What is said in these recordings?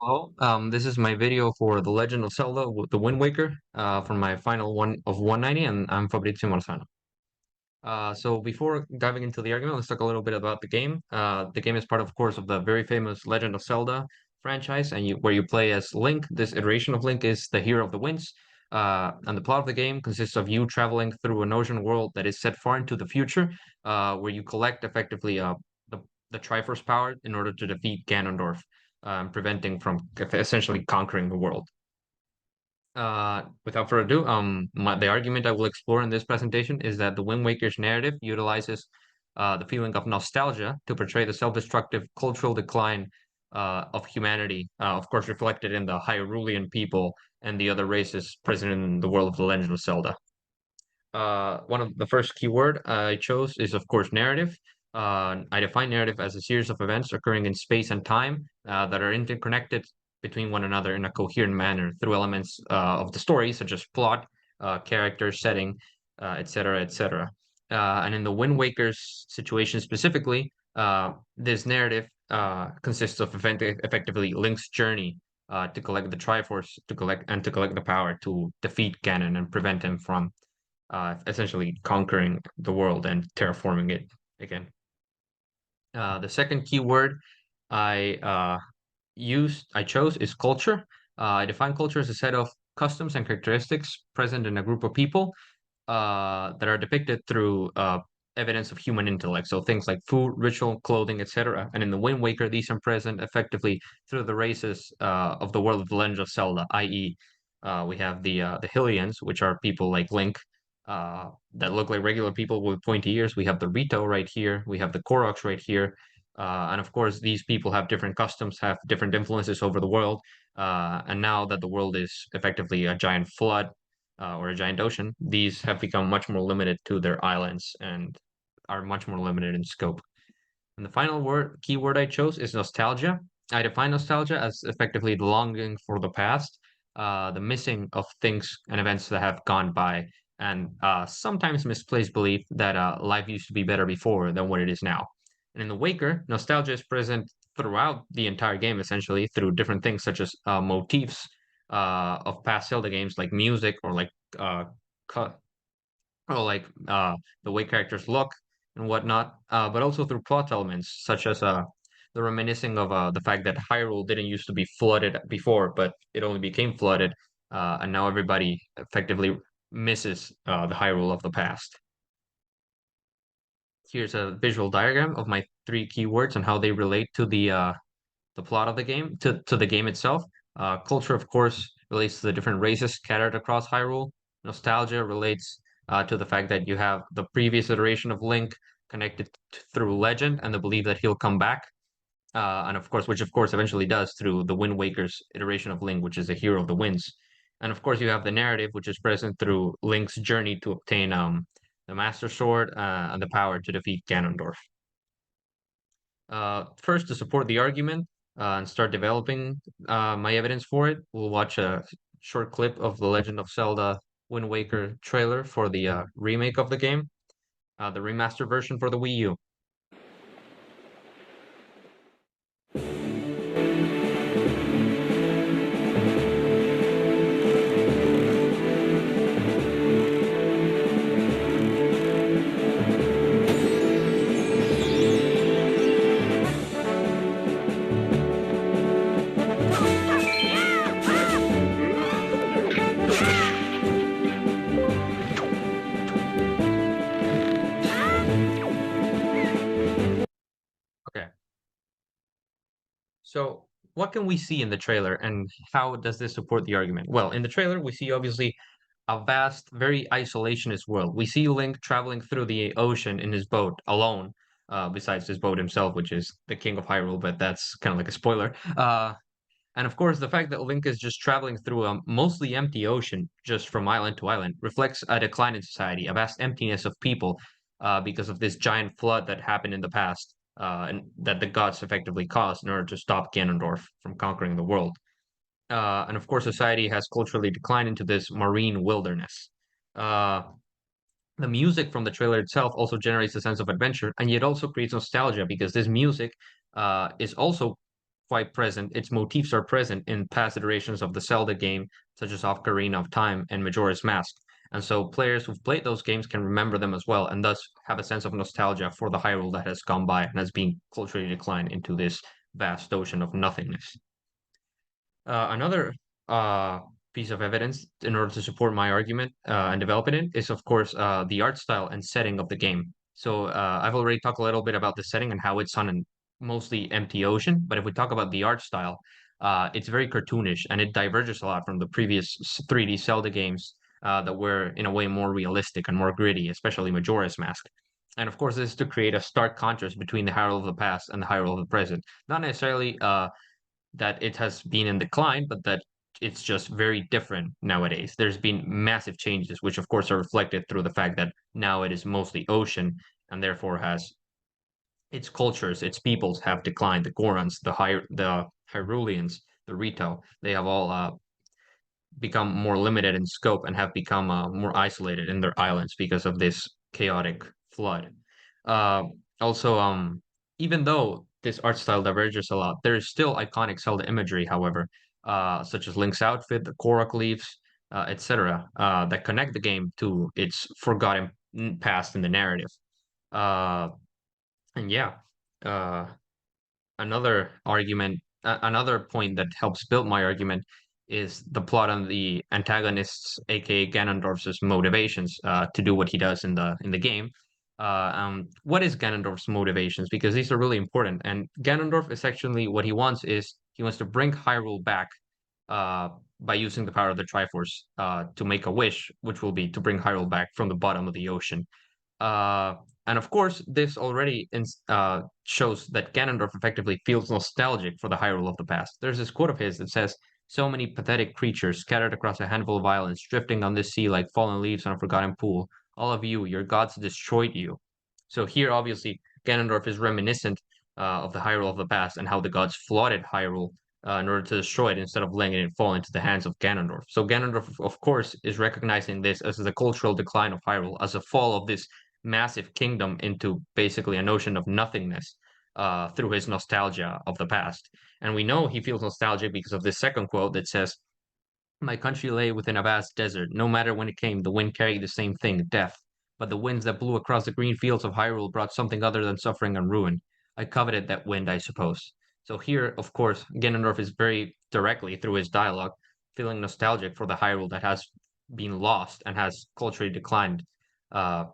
Hello, this is my video for The Legend of Zelda, The Wind Waker, for my final one of 190, and I'm Fabrizio Marzano. So before diving into the argument, let's talk a little bit about the game. The game is part, of course, of the very famous Legend of Zelda franchise, and where you play as Link. This iteration of Link is the hero of the winds, and the plot of the game consists of you traveling through an ocean world that is set far into the future, where you collect effectively the, the Triforce power in order to defeat Ganondorf, preventing from essentially conquering the world. Without further ado, the argument I will explore in this presentation is that the Wind Waker's narrative utilizes the feeling of nostalgia to portray the self-destructive cultural decline of humanity, of course, reflected in the Hyrulean people and the other races present in the world of The Legend of Zelda. One of the first keyword I chose is, of course, narrative. I define narrative as a series of events occurring in space and time that are interconnected between one another in a coherent manner through elements of the story, such as plot, character, setting, etc., etc. And in the Wind Waker's situation specifically, this narrative consists of effectively Link's journey to collect the Triforce, to collect the power to defeat Ganon and prevent him from essentially conquering the world and terraforming it again. The second keyword I I chose is culture. I define culture as a set of customs and characteristics present in a group of people that are depicted through evidence of human intellect. So things like food, ritual, clothing, etc. And in the Wind Waker, these are present effectively through the races of the world of the Legend of Zelda, i.e., we have the Hylians, which are people like Link, that look like regular people with pointy ears. We have the Rito right here. We have the Koroks right here. And of course, these people have different customs, have different influences over the world. And now that the world is effectively a giant flood or a giant ocean, these have become much more limited to their islands and are much more limited in scope. And the final keyword I chose is nostalgia. I define nostalgia as effectively the longing for the past, the missing of things and events that have gone by, and sometimes misplaced belief that life used to be better before than what it is now. And in the Waker, nostalgia is present throughout the entire game, essentially through different things such as motifs of past Zelda games, like music or like uh, cut or like the way characters look and whatnot, but also through plot elements such as the reminiscing of the fact that Hyrule didn't used to be flooded before, but it only became flooded, and now everybody effectively misses the Hyrule of the past. Here's a visual diagram of my three keywords and how they relate to the plot of the game, to the game itself. Culture, of course, relates to the different races scattered across Hyrule. Nostalgia relates to the fact that you have the previous iteration of Link connected through legend and the belief that he'll come back. And of course, which of course eventually does through the Wind Waker's iteration of Link, which is a hero of the winds. And of course, you have the narrative, which is present through Link's journey to obtain the Master Sword and the power to defeat Ganondorf. First, to support the argument and start developing my evidence for it, we'll watch a short clip of the Legend of Zelda Wind Waker trailer for the remake of the game, the remaster version for the Wii U. Okay. So, what can we see in the trailer, and how does this support the argument? Well, in the trailer, we see obviously a vast, very isolationist world. We see Link traveling through the ocean in his boat alone, besides his boat himself, which is the King of Hyrule, but that's kind of like a spoiler. And of course, the fact that Link is just traveling through a mostly empty ocean, just from island to island, reflects a decline in society, a vast emptiness of people, because of this giant flood that happened in the past, and that the gods effectively caused in order to stop Ganondorf from conquering the world. And of course, society has culturally declined into this marine wilderness. Uh, the music from the trailer itself also generates a sense of adventure, and yet also creates nostalgia because this music is also quite present. Its motifs are present in past iterations of the Zelda game, such as Ocarina of Time and Majora's Mask. And so players who've played those games can remember them as well, and thus have a sense of nostalgia for the Hyrule that has gone by and has been culturally declined into this vast ocean of nothingness. Another uh, piece of evidence in order to support my argument and developing it is, of course, the art style and setting of the game. So I've already talked a little bit about the setting and how it's on a mostly empty ocean. But if we talk about the art style, it's very cartoonish and it diverges a lot from the previous 3D Zelda games that were in a way more realistic and more gritty, especially Majora's Mask. And of course, this is to create a stark contrast between the Hyrule of the past and the Hyrule of the present. Not necessarily that it has been in decline, but that it's just very different nowadays. There's been massive changes, which of course are reflected through the fact that now it is mostly ocean and therefore has its cultures, its peoples have declined. The Gorons, the Hyruleans, the Rito, they have all become more limited in scope and have become more isolated in their islands because of this chaotic flood. Uh, also, even though this art style diverges a lot, there is still iconic Zelda imagery, however, such as Link's outfit, the Korok leaves, etc., that connect the game to its forgotten past in the narrative. Uh, and yeah, uh, another point that helps build my argument is the plot on the antagonist's, aka Ganondorf's motivations to do what he does in the game. What is Ganondorf's motivations? Because these are really important. And Ganondorf is actually what he wants is he wants to bring Hyrule back uh, by using the power of the Triforce to make a wish, which will be to bring Hyrule back from the bottom of the ocean. Uh, and of course, this already shows that Ganondorf effectively feels nostalgic for the Hyrule of the past. There's this quote of his that says, "So many pathetic creatures scattered across a handful of islands, drifting on this sea like fallen leaves on a forgotten pool. All of you, your gods destroyed you." So here, obviously, Ganondorf is reminiscent of the Hyrule of the past and how the gods flooded Hyrule in order to destroy it instead of letting it fall into the hands of Ganondorf. So Ganondorf, of course, is recognizing this as the cultural decline of Hyrule, as a fall of this massive kingdom into basically a notion of nothingness through his nostalgia of the past. And we know he feels nostalgic because of this second quote that says, "My country lay within a vast desert. No matter when it came, the wind carried the same thing, death. But the winds that blew across the green fields of Hyrule brought something other than suffering and ruin. I coveted that wind, I suppose." So here, of course, Ganondorf is very directly, through his dialogue, feeling nostalgic for the Hyrule that has been lost and has culturally declined uh,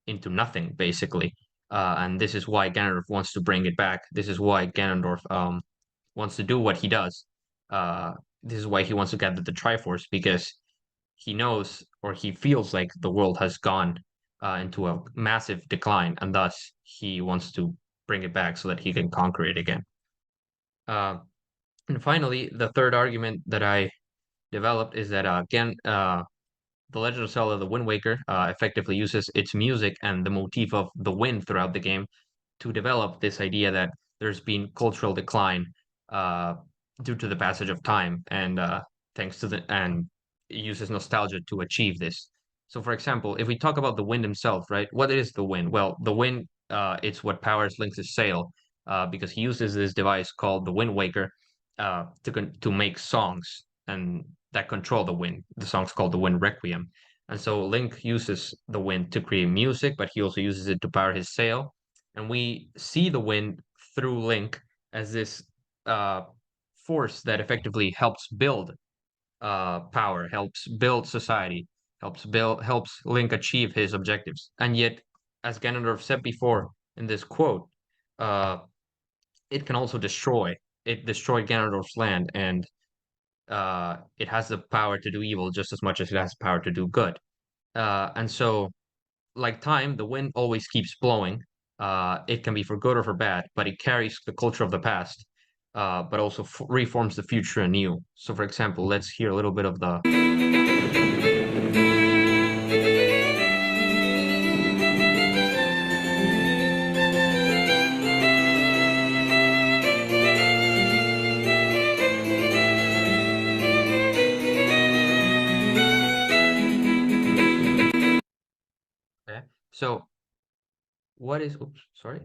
into nothing, basically. And this is why Ganondorf wants to bring it back. This is why Ganondorf wants to do what he does. Uh, this is why he wants to gather the Triforce, because he knows or he feels like the world has gone into a massive decline, and thus he wants to bring it back so that he can conquer it again. Uh, and finally, the third argument that I developed is that again, The Legend of Zelda: The Wind Waker effectively uses its music and the motif of the wind throughout the game to develop this idea that there's been cultural decline uh, due to the passage of time, and thanks to the and it uses nostalgia to achieve this. So, for example, if we talk about the wind himself, right? What is the wind? Well, the wind, it's what powers Link's sail, because he uses this device called the Wind Waker to make songs and that control the wind. The song's called the Wind Requiem. And so Link uses the wind to create music, but he also uses it to power his sail. And we see the wind through Link as this uh, force that effectively helps build power, helps build society, helps Link achieve his objectives. And yet, as Ganondorf said before in this quote, uh, it can also destroy. It destroyed Ganondorf's land, and it has the power to do evil just as much as it has the power to do good. And so, like time, the wind always keeps blowing. It can be for good or for bad, but it carries the culture of the past, but also reforms the future anew. So, for example, let's hear a little bit of the. Okay. So oops, sorry.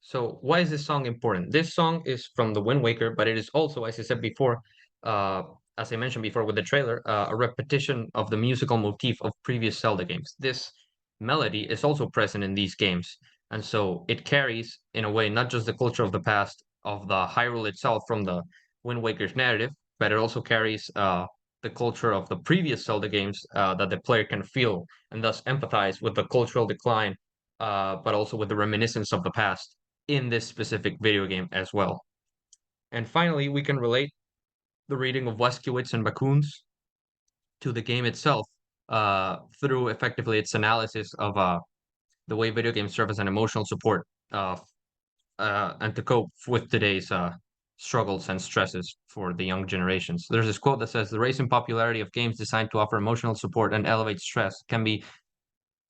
So why is this song important? This song is from the Wind Waker, but it is also, as I said before, uh, as I mentioned before with the trailer, a repetition of the musical motif of previous Zelda games. This melody is also present in these games, and so it carries, in a way, not just the culture of the past of the Hyrule itself from the Wind Waker's narrative, but it also carries the culture of the previous Zelda games that the player can feel and thus empathize with the cultural decline but also with the reminiscence of the past in this specific video game as well. And finally, we can relate the reading of Waskiewicz and Bakuns to the game itself through effectively its analysis of the way video games serve as an emotional support and to cope with today's struggles and stresses for the young generations. There's this quote that says, "The rise in popularity of games designed to offer emotional support and elevate stress can be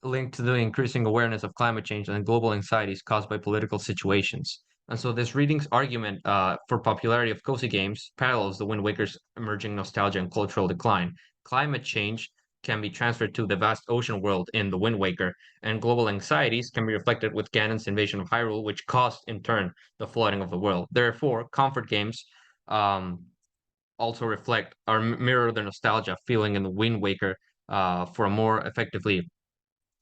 linked to the increasing awareness of climate change and global anxieties caused by political situations." And so this reading's argument for popularity of cozy games parallels the Wind Waker's emerging nostalgia and cultural decline. Climate change can be transferred to the vast ocean world in the Wind Waker, and global anxieties can be reflected with Ganon's invasion of Hyrule, which caused, in turn, the flooding of the world. Therefore, comfort games um, also reflect or mirror the nostalgia feeling in the Wind Waker for a more effectively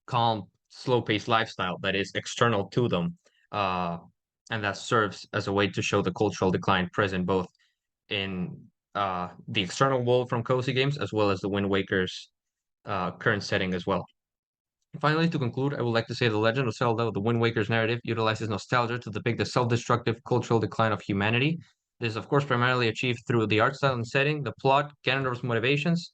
calm, slow-paced lifestyle that is external to them, uh, and that serves as a way to show the cultural decline present both in the external world from cozy games as well as the Wind Waker's current setting as well. Finally, to conclude, I would like to say The Legend of Zelda: The Wind Waker's narrative utilizes nostalgia to depict the self-destructive cultural decline of humanity. This is, of course, primarily achieved through the art style and setting, the plot, Ganondorf's motivations,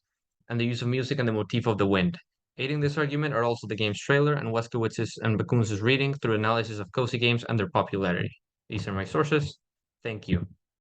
and the use of music and the motif of the wind. Aiding this argument are also the game's trailer and Waskiewicz's and Bakuns' reading through analysis of cozy games and their popularity. These are my sources. Thank you.